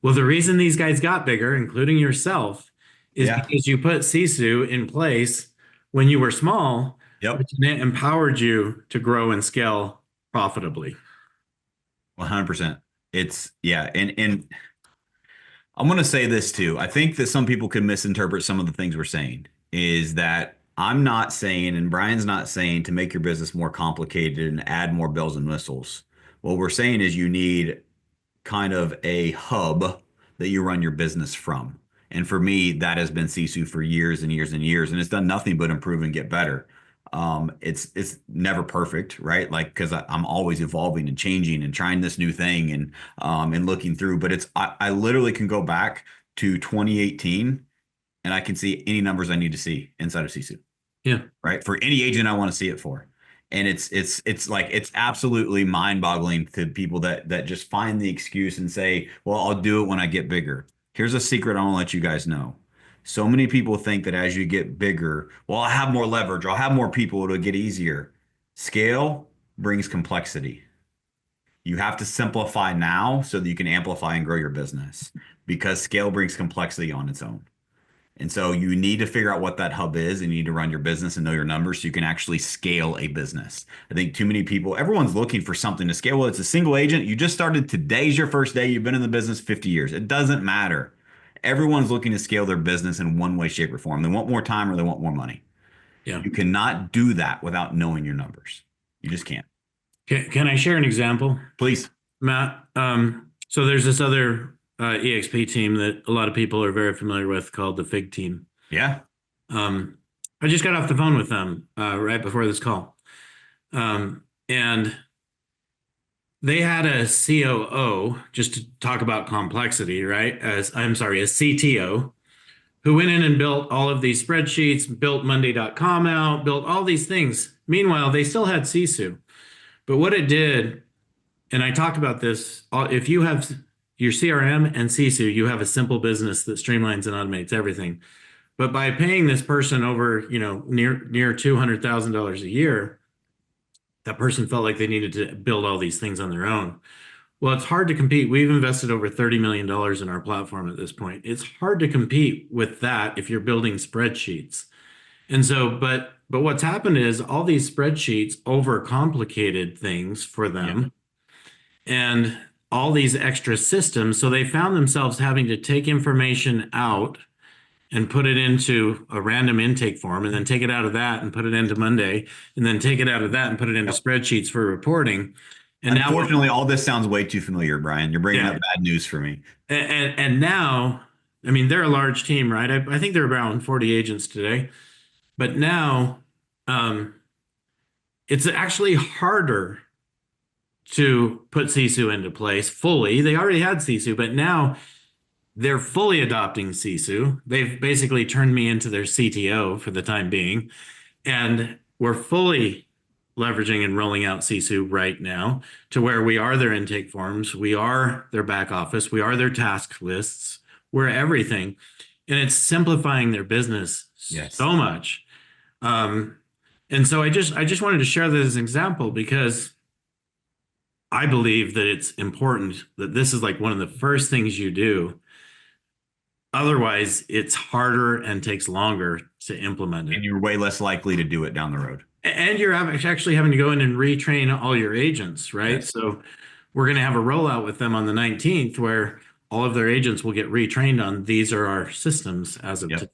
Well, the reason these guys got bigger, including yourself, is Yeah. because you put Sisu in place when you were small, Yep. which then empowered you to grow and scale profitably. 100%. It's yeah, and I'm going to say this too. I think that some people can misinterpret some of the things we're saying. Is that I'm not saying, and Brian's not saying to make your business more complicated and add more bells and whistles. What we're saying is you need kind of a hub that you run your business from. And for me, that has been Sisu for years and years and years, and it's done nothing but improve and get better. It's never perfect, right? Like because I'm always evolving and changing and trying this new thing and looking through. But I literally can go back to 2018 and I can see any numbers I need to see inside of Sisu, Yeah. right? For any agent I want to see it for. And it's like it's absolutely mind-boggling to people that just find the excuse and say, "Well, I'll do it when I get bigger." Here's a secret I want to let you guys know. So many people think that as you get bigger, well, I'll have more leverage, I'll have more people, it'll get easier. Scale brings complexity. You have to simplify now so that you can amplify and grow your business because scale brings complexity on its own. And so you need to figure out what that hub is and you need to run your business and know your numbers so you can actually scale a business. I think too many people, everyone's looking for something to scale. Well, it's a single agent. You just started. Today's your first day. You've been in the business 50 years. It doesn't matter. Everyone's looking to scale their business in one way, shape, or form. They want more time or they want more money. Yeah. You cannot do that without knowing your numbers. You just can't. Can I share an example, Please. Matt? So there's this other EXP team that a lot of people are very familiar with called the Fig team. Yeah. Um, I just got off the phone with them right before this call. And they had a COO, just to talk about complexity, right? I'm sorry, a CTO who went in and built all of these spreadsheets, built Monday.com out, built all these things. Meanwhile, they still had Sisu. But what it did, and I talked about this, if you have your CRM and Sisu, you have a simple business that streamlines and automates everything. But by paying this person over, near $200,000 a year, that person felt like they needed to build all these things on their own. Well, it's hard to compete. We've invested over $30 million in our platform at this point. It's hard to compete with that if you're building spreadsheets. And so, but what's happened is all these spreadsheets overcomplicated things for them and all these extra systems. So they found themselves having to take information out and put it into a random intake form and then take it out of that and put it into Monday and then take it out of that and put it into Yep. spreadsheets for reporting. And now, Unfortunately, all this sounds way too familiar, Brian. You're bringing yeah, up bad news for me. and now, I mean, they're a large team, right? I think they're around 40 agents today, but now it's actually harder to put Sisu into place fully. They already had Sisu, but now they're fully adopting Sisu. They've basically turned me into their CTO for the time being, and we're fully leveraging and rolling out Sisu right now to where we are their intake forms, we are their back office, we are their task lists, we're everything, and it's simplifying their business Yes. so much. And so I just wanted to share this as an example because I believe that it's important that this is like one of the first things you do. Otherwise, it's harder and takes longer to implement it. And you're way less likely to do it down the road. And you're actually having to go in and retrain all your agents, right? Yes. So we're going to have a rollout with them on the 19th where all of their agents will get retrained on these are our systems as of Yep. today.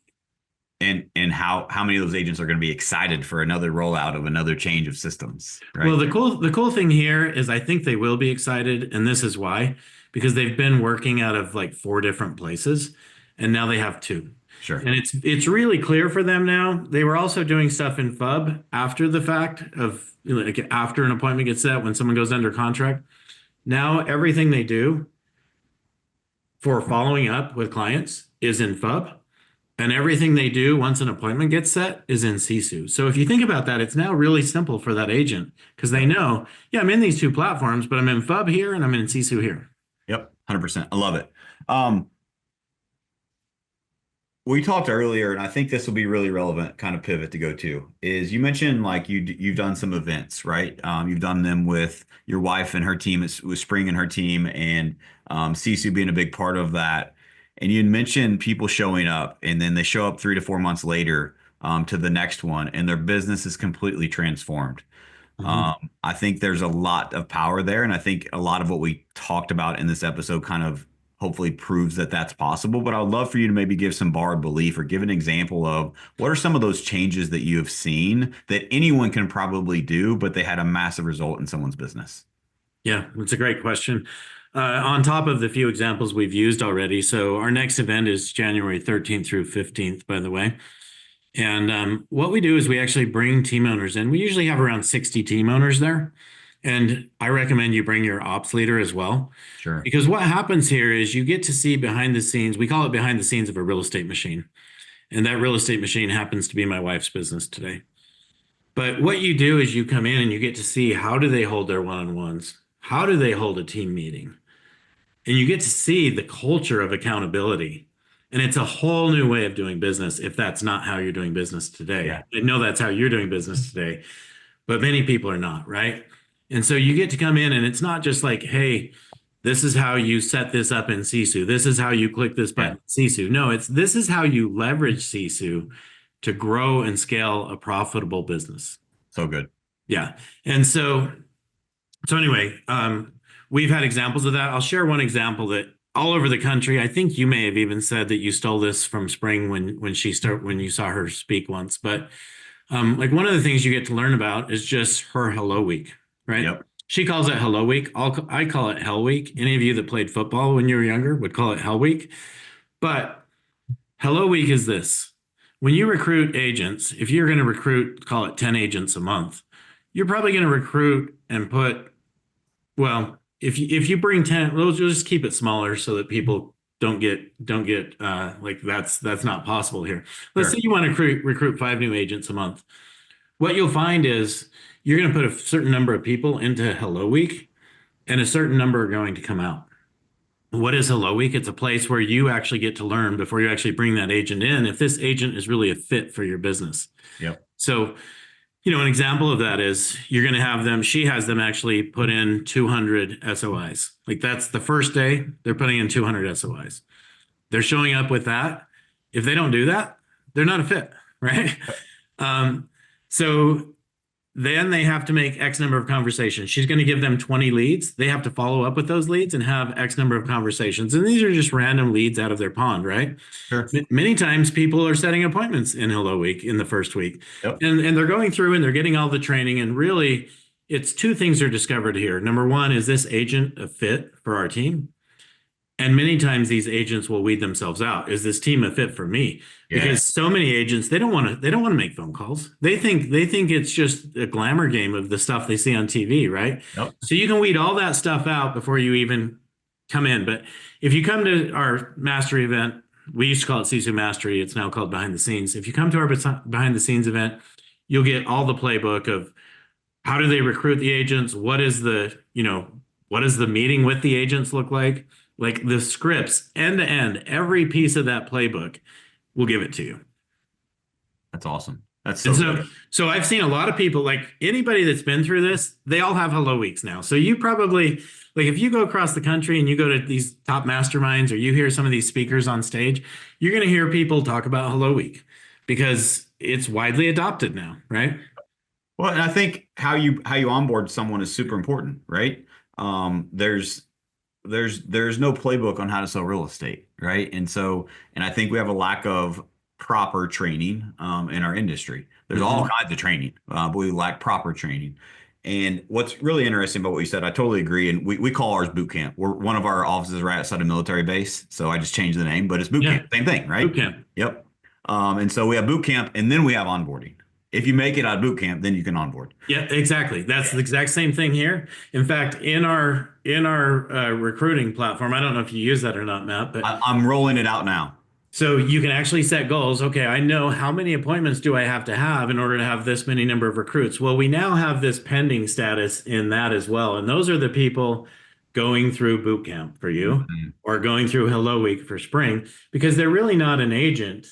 and how many of those agents are going to be excited for another rollout of another change of systems, Well, right? the cool thing here is I think they will be excited, and this is why, because they've been working out of like four different places, and now they have two. Sure. And it's really clear for them now. They were also doing stuff in FUB after the fact of, you know, like after an appointment gets set when someone goes under contract. Now everything they do for following up with clients is in FUB. And everything they do once an appointment gets set is in Sisu. So if you think about that, it's now really simple for that agent because they Yep. know, yeah, I'm in these two platforms, but I'm in FUB here and I'm in Sisu here. Yep. 100%. I love it. Um, we talked earlier, and I think this will be really relevant kind of pivot to go to is you mentioned like you've done some events, right? You've done them with your wife and her team, with Spring and her team, and Sisu being a big part of that. And you mentioned people showing up, and then they show up 3 to 4 months later to the next one, and their business is completely transformed. Mhm. I think there's a lot of power there, and I think a lot of what we talked about in this episode kind of hopefully proves that that's possible. But I would love for you to maybe give some borrowed belief or give an example of what are some of those changes that you have seen that anyone can probably do, but they had a massive result in someone's business. Yeah, that's a great question. On top of the few examples we've used already, so our next event is January 13th through 15th, by the way. And what we do is we actually bring team owners in. We usually have around 60 team owners there. And I recommend you bring your ops leader as well. Sure. Because what happens here is you get to see behind the scenes, we call it behind the scenes of a real estate machine. And that real estate machine happens to be my wife's business today. But what you do is you come in and you get to see how do they hold their one-on-ones? How do they hold a team meeting? And you get to see the culture of accountability. And it's a whole new way of doing business if that's not how you're doing business today. Yeah. I know that's how you're doing business today, but many people are not, right? And so you get to come in and it's not just like, hey, this is how you set this up in Sisu. This is how you click this Yeah. button in Sisu. No, it's this is how you leverage Sisu to grow and scale a profitable business. So good. Yeah. And so anyway, we've had examples of that. I'll share one example that all over the country. I think you may have even said that you stole this from Spring when you saw her speak once. But like one of the things you get to learn about is just her Hello Week, right? Yep. She calls it Hello Week. I call it Hell Week. Any of you that played football when you were younger would call it Hell Week. But Hello Week is this. When you recruit agents, if you're going to recruit, call it 10 agents a month, you're probably going to recruit and put, well, if you bring 10, we'll just keep it smaller so that people don't get like that's not possible here. Let's say Sure. you want to recruit 5 new agents a month. What you'll find is you're going to put a certain number of people into Hello Week and a certain number are going to come out. What is Hello Week? It's a place where you actually get to learn before you actually bring that agent in if this agent is really a fit for your business. Yep. So, you know, an example of that is you're going to have them, she has them actually put in 200 SOIs. Like that's the first day, they're putting in 200 SOIs. They're showing up with that. If they don't do that, they're not a fit, right? So then they have to make X number of conversations. She's going to give them 20 leads. They have to follow up with those leads and have X number of conversations. And these are just random leads out of their pond, right? Sure. Many times people are setting appointments in Hello Week in the first week. Yep. And they're going through and they're getting all the training. And really, it's two things are discovered here. Number one, is this agent a fit for our team? And many times these agents will weed themselves out. Is this team a fit for me? Yeah. Because so many agents, they don't want to make phone calls. They think it's just a glamour game of the stuff they see on TV, right? Yep. So you can weed all that stuff out before you even come in. But if you come to our mastery event, we used to call it Sisu Mastery. It's now called Behind the Scenes. If you come to our behind the scenes event, you'll get all the playbook of how do they recruit the agents? What does the meeting with the agents look like? Like the scripts, end to end, every piece of that playbook, we'll give it to you. That's awesome. That's so And good. so I've seen a lot of people, like anybody that's been through this, they all have Hello Weeks now. So you probably, like if you go across the country and you go to these top masterminds or you hear some of these speakers on stage, you're going to hear people talk about Hello Week because it's widely adopted now, right? Well, and I think how you onboard someone is super important, right? There's no playbook on how to sell real estate, right? And I think we have a lack of proper training in our industry. There's all Hmm. kinds of training, but we lack proper training. And what's really interesting about what you said, I totally agree. And we call ours boot camp. One of our offices right outside a military base. So I just changed the name, but it's boot Yeah. camp. Same thing, Boot right? camp. Yep. And so we have boot camp and then we have onboarding. If you make it out of boot camp, then you can onboard. Yeah, exactly. That's Yeah. the exact same thing here. In fact, in our recruiting platform, I don't know if you use that or not, Matt, but I'm rolling it out now. so you can actually set goals. Okay, I know how many appointments do I have to have in order to have this many number of recruits. Well, we now have this pending status in that as well. And those are the people going through boot camp for you Mhm. or going through Hello Week for spring because they're really not an agent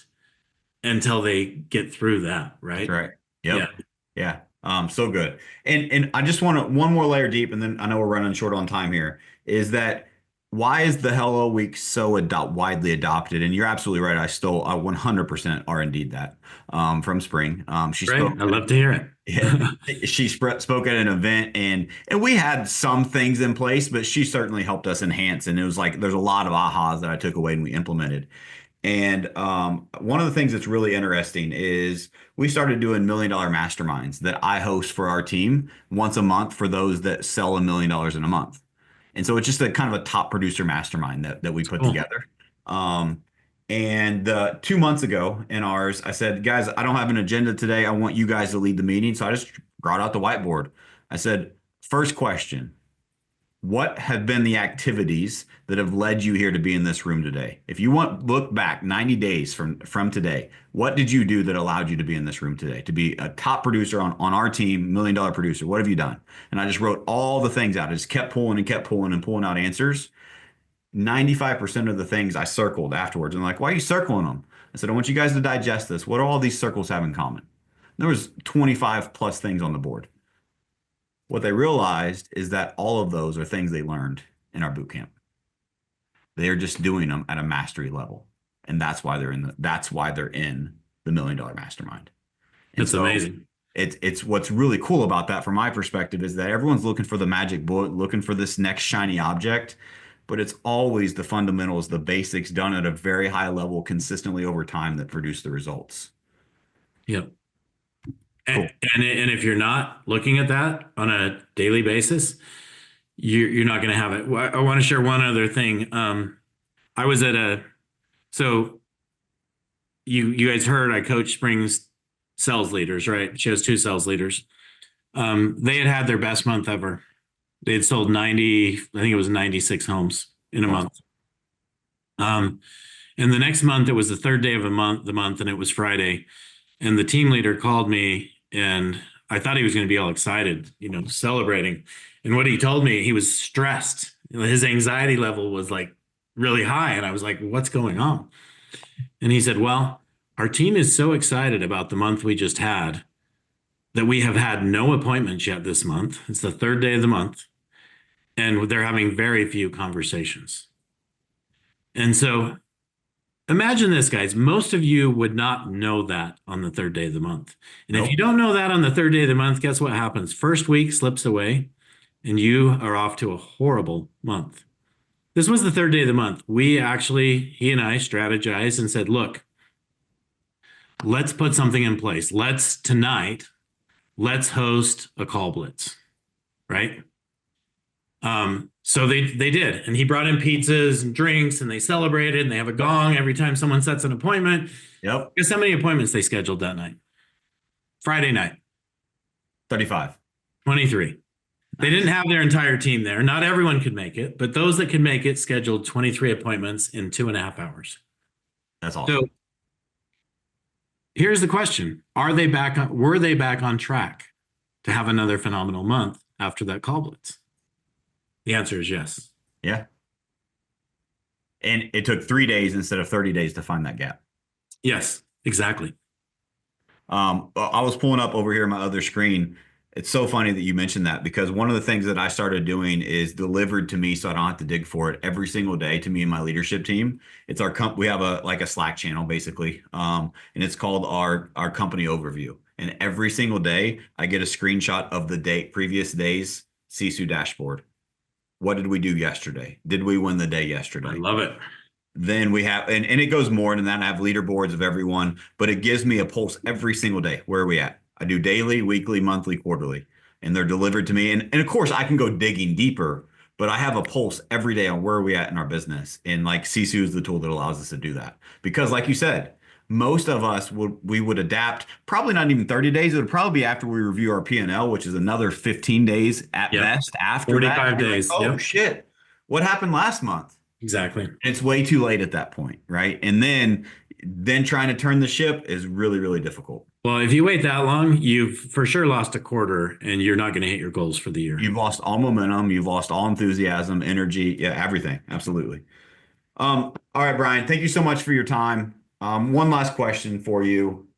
until they get through that, That's right? right. Yeah. Yep. Yeah. So good. And I just want to one more layer deep, and then I know we're running short on time here, is that why is the Hello Week so widely adopted? And you're absolutely right. I 100% are indeed that from Spring. She Great. spoke I love to hear it. yeah, spoke at an event, and we had some things in place, but she certainly helped us enhance. And it was like there's a lot of ahas that I took away and we implemented. And one of the things that's really interesting is we started doing $1 million masterminds that I host for our team once a month for those that sell $1 million in a month. And so it's just a kind of a top producer mastermind that we put Cool. together. Um, and 2 months ago in ours, I said, guys, I don't have an agenda today. I want you guys to lead the meeting. So I just brought out the whiteboard. I said, first question, what have been the activities that have led you here to be in this room today? If you want look back 90 days from today, what did you do that allowed you to be in this room today? To be a top producer on our team, $1 million producer. What have you done? And I just wrote all the things out. I just kept pulling and kept pulling and pulling out answers. 95% of the things I circled afterwards. And like, why are you circling them? I said, I want you guys to digest this. What do all these circles have in common? There was 25 plus things on the board. What they realized is that all of those are things they learned in our boot camp. They are just doing them at a mastery level. And that's why they're in the $1 million mastermind. And That's so amazing. it's what's really cool about that from my perspective is that everyone's looking for the magic bullet, looking for this next shiny object, but it's always the fundamentals, the basics done at a very high level consistently over time that produce the results. Yep. And, Cool. and if you're not looking at that on a daily basis, you're not going to have it. I want to share one other thing. I was at so you guys heard I coach Spring's sales leaders, right? She has two sales leaders. They had their best month ever. They had sold 90, I think it was 96 homes in a Awesome. month. And the next month, it was the third day of the month, and it was Friday. And the team leader called me, and I thought he was going to be all excited, celebrating. And what he told me, he was stressed. His anxiety level was like really high. And I was like, what's going on? And he said, well, our team is so excited about the month we just had that we have had no appointments yet this month. It's the third day of the month, and they're having very few conversations. And so imagine this, guys. Most of you would not know that on the third day of the month. And if you Nope. don't know that on the third day of the month, guess what happens? First week slips away and you are off to a horrible month. This was the third day of the month. He and I strategized and said, look, let's put something in place. Let's host a call blitz, right? So they did, and he brought in pizzas and drinks, and they celebrated, and they have a gong every time someone sets an appointment. Yep. Guess how many appointments they scheduled that night? Friday night, 35. 23. They Nice. didn't have their entire team there. Not everyone could make it, but those that could make it scheduled 23 appointments in 2.5 hours. That's awesome. So here's the question. Were they back on track to have another phenomenal month after that call blitz? The answer is yes. Yeah. And it took 3 days instead of 30 days to find that gap. Yes, exactly. I was pulling up over here on my other screen. It's so funny that you mentioned that because one of the things that I started doing is delivered to me so I don't have to dig for it every single day to me and my leadership team. It's our we have a Slack channel basically. And it's called our company overview. And every single day I get a screenshot of the previous day's Sisu dashboard. What did we do yesterday? Did we win the day I yesterday? love it. Then we have, and it goes more than that. I have leaderboards of everyone, but it gives me a pulse every single day. Where are we at? I do daily, weekly, monthly, quarterly, and they're delivered to me. And of course, I can go digging deeper, but I have a pulse every day on where are we at in our business. And like Sisu is the tool that allows us to do that. Because like you said, most of us would adapt probably not even 30 days. It would probably be after we review our P&L, which is another 15 days at Yep. best after that. 45 I'd be like, days. oh Yep. shit, what happened last month? Exactly. It's way too late at that point, right? And then trying to turn the ship is really, really difficult. Well, if you wait that long, you've for sure lost a quarter and you're not going to hit your goals for the year. You've lost all momentum, you've lost all enthusiasm, energy, yeah, everything. Absolutely. All right, Brian, thank you so much for your time. One last question for you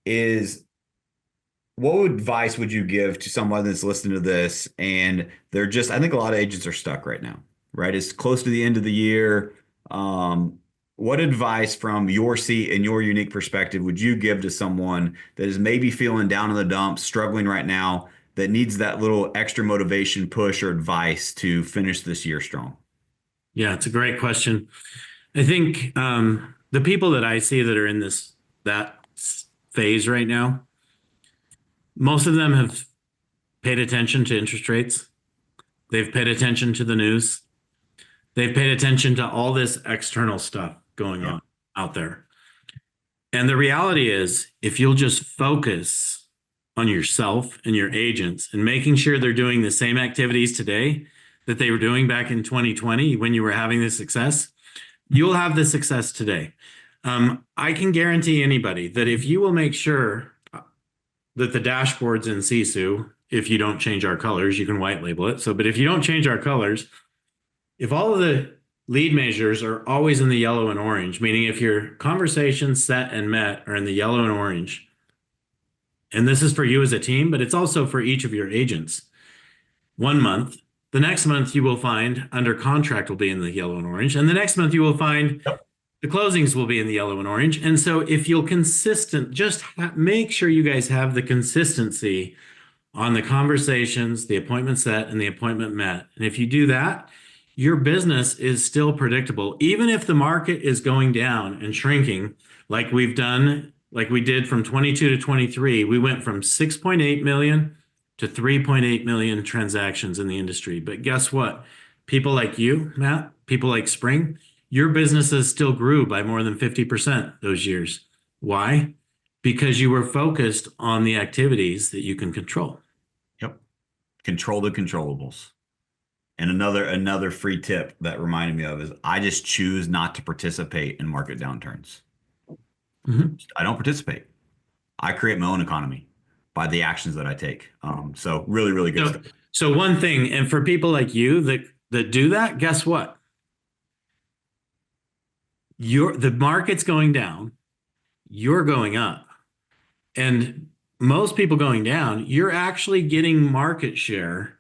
is what advice would you give to someone that's listening to this and they're just, I think a lot of agents are stuck right now, right? It's close to the end of the year. What advice from your seat and your unique perspective would you give to someone that is maybe feeling down in the dumps, struggling right now, that needs that little extra motivation, push, or advice to finish this year strong? Yeah, it's a great question. I think the people that I see that are in that phase right now, most of them have paid attention to interest rates. They've paid attention to the news. They've paid attention to all this external stuff going on out there. And the reality is, if you'll just focus on yourself and your agents and making sure they're doing the same activities today that they were doing back in 2020 when you were having this success, you'll have the success today. I can guarantee anybody that if you will make sure that the dashboards in Sisu, if you don't change our colors, you can white label it. But if you don't change our colors, if all of the lead measures are always in the yellow and orange, meaning if your conversations set and met are in the yellow and orange, and this is for you as a team, but it's also for each of your agents. 1 month, the next month you will find under contract will be in the yellow and orange, and the next month you will find the closings will be in the yellow and orange. And so if you'll make sure you guys have the consistency on the conversations, the appointment set, and the appointment met. And if you do that, your business is still predictable. Even if the market is going down and shrinking, like we did from 22 to 23, we went from 6.8 million to 3.8 million transactions in the industry. But guess what? People like you, Matt, people like Spring, your businesses still grew by more than 50% those years. Why? Because you were focused on the activities that you can control. Yep. Control the controllables. And another free tip that reminded me of is I just choose not to participate in market downturns. Mm-hmm. I don't participate. I create my own economy by the actions that I take. So really, really good stuff. So one thing, and for people like you that do that, guess what? The market's going down, you're going up. And most people going down, you're actually getting more market share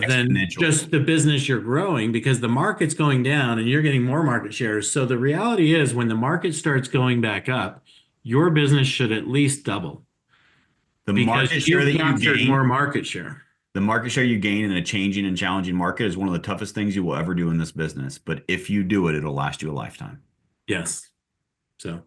than just the business you're growing, because the market's going down and you're getting more market shares. So the reality is when the market starts going back up, your business should at least double. The market share that you gain, more market share. The market share you gain in a changing and challenging market is one of the toughest things you will ever do in this business. But if you do it, it'll last you a lifetime. Yes. So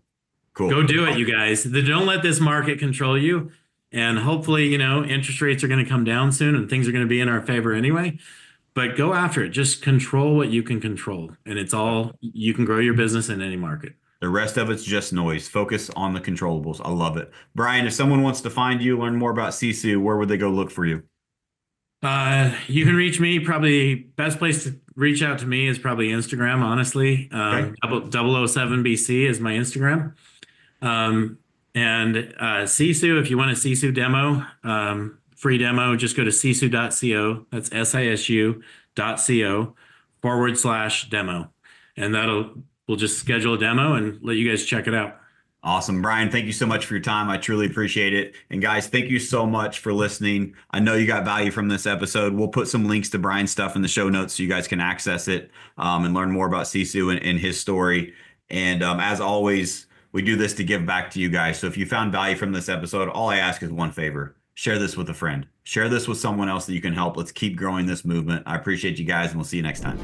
cool. Go do it, you guys. Don't let this market control you. And hopefully, interest rates are going to come down soon and things are going to be in our favor anyway. But go after it. Just control what you can control. And you can grow your business in any market. The rest of it's just noise. Focus on the controllables. I love it. Brian, if someone wants to find you, learn more about Sisu, where would they go look for you? You can reach me. Probably best place to reach out to me is probably Instagram, honestly. Okay. 007BC is my Instagram. And Sisu, if you want a Sisu demo, free demo, just go to sisu.co. That's sisu.co/demo. And we'll just schedule a demo and let you guys check it out. Awesome. Brian, thank you so much for your time. I truly appreciate it. And guys, thank you so much for listening. I know you got value from this episode. We'll put some links to Brian's stuff in the show notes so you guys can access it and learn more about Sisu and his story. And as always, we do this to give back to you guys. So if you found value from this episode, all I ask is one favor. Share this with a friend. Share this with someone else that you can help. Let's keep growing this movement. I appreciate you guys, and we'll see you next time.